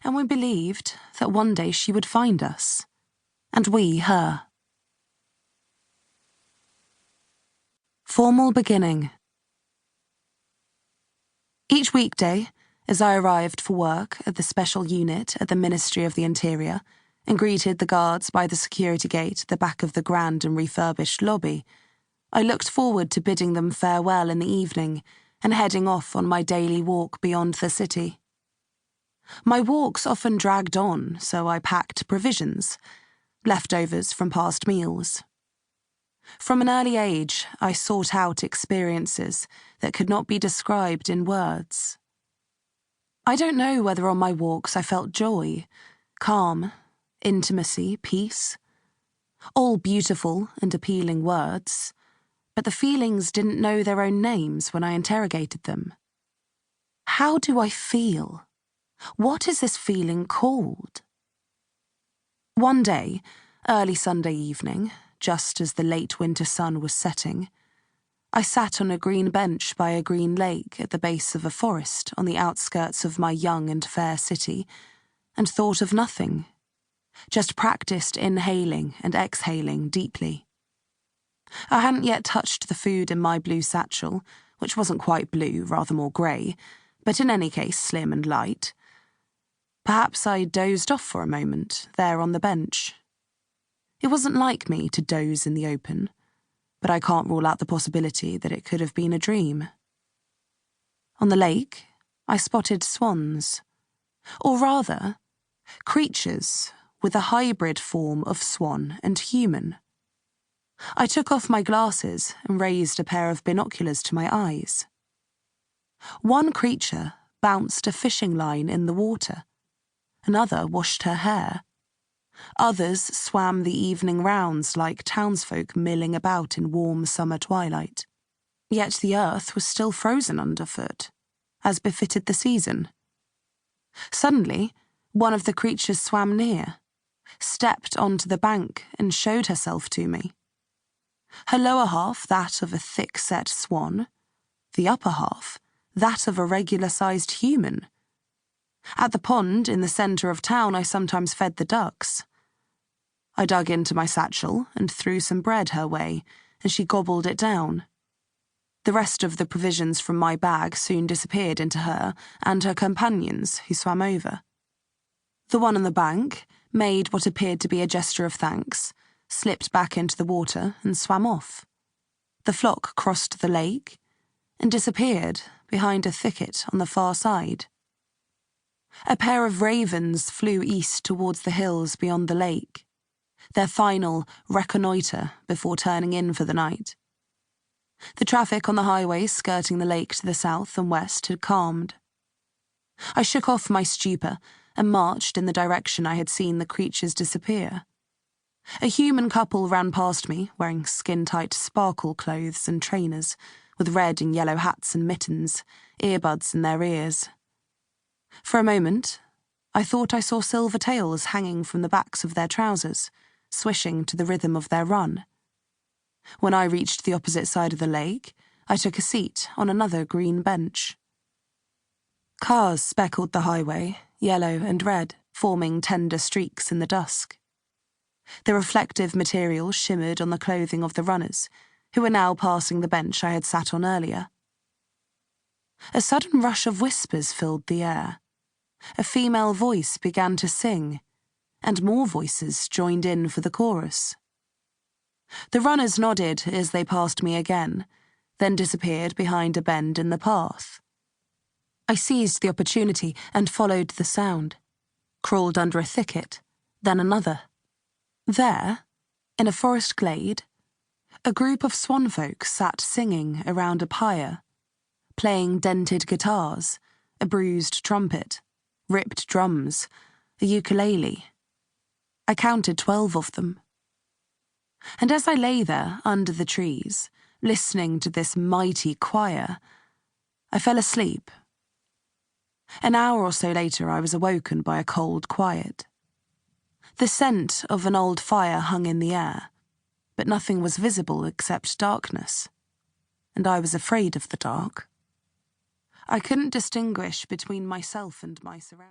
and we believed that one day she would find us, and we her. Formal beginning. Each weekday, as I arrived for work at the special unit at the Ministry of the Interior and greeted the guards by the security gate at the back of the grand and refurbished lobby, I looked forward to bidding them farewell in the evening and heading off on my daily walk beyond the city. My walks often dragged on, so I packed provisions, leftovers from past meals. From an early age, I sought out experiences that could not be described in words. I don't know whether on my walks I felt joy, calm, intimacy, peace. All beautiful and appealing words, but the feelings didn't know their own names when I interrogated them. How do I feel? What is this feeling called? One day, early Sunday evening, just as the late winter sun was setting, I sat on a green bench by a green lake at the base of a forest on the outskirts of my young and fair city, and thought of nothing, just practiced inhaling and exhaling deeply. I hadn't yet touched the food in my blue satchel, which wasn't quite blue, rather more grey, but in any case slim and light. Perhaps I dozed off for a moment, there on the bench. It wasn't like me to doze in the open, but I can't rule out the possibility that it could have been a dream. On the lake, I spotted swans, or rather, creatures with a hybrid form of swan and human. I took off my glasses and raised a pair of binoculars to my eyes. One creature bounced a fishing line in the water. Another washed her hair. Others swam the evening rounds like townsfolk milling about in warm summer twilight. Yet the earth was still frozen underfoot, as befitted the season. Suddenly, one of the creatures swam near, stepped onto the bank and showed herself to me. Her lower half that of a thick-set swan, the upper half that of a regular-sized human. At the pond in the centre of town I sometimes fed the ducks. I dug into my satchel and threw some bread her way, and she gobbled it down. The rest of the provisions from my bag soon disappeared into her and her companions, who swam over. The one on the bank made what appeared to be a gesture of thanks, slipped back into the water and swam off. The flock crossed the lake and disappeared behind a thicket on the far side. A pair of ravens flew east towards the hills beyond the lake, their final reconnoitre before turning in for the night. The traffic on the highways skirting the lake to the south and west had calmed. I shook off my stupor and marched in the direction I had seen the creatures disappear. A human couple ran past me, wearing skin-tight sparkle clothes and trainers, with red and yellow hats and mittens, earbuds in their ears. For a moment, I thought I saw silver tails hanging from the backs of their trousers, swishing to the rhythm of their run. When I reached the opposite side of the lake, I took a seat on another green bench. Cars speckled the highway, yellow and red, forming tender streaks in the dusk. The reflective material shimmered on the clothing of the runners, who were now passing the bench I had sat on earlier. A sudden rush of whispers filled the air. A female voice began to sing, and more voices joined in for the chorus. The runners nodded as they passed me again, then disappeared behind a bend in the path. I seized the opportunity and followed the sound, crawled under a thicket, then another. There, in a forest glade, a group of swanfolk sat singing around a pyre, playing dented guitars, a bruised trumpet, ripped drums, a ukulele. I counted 12 of them. And as I lay there under the trees, listening to this mighty choir, I fell asleep. An hour or so later I was awoken by a cold quiet. The scent of an old fire hung in the air, but nothing was visible except darkness, and I was afraid of the dark. I couldn't distinguish between myself and my surroundings.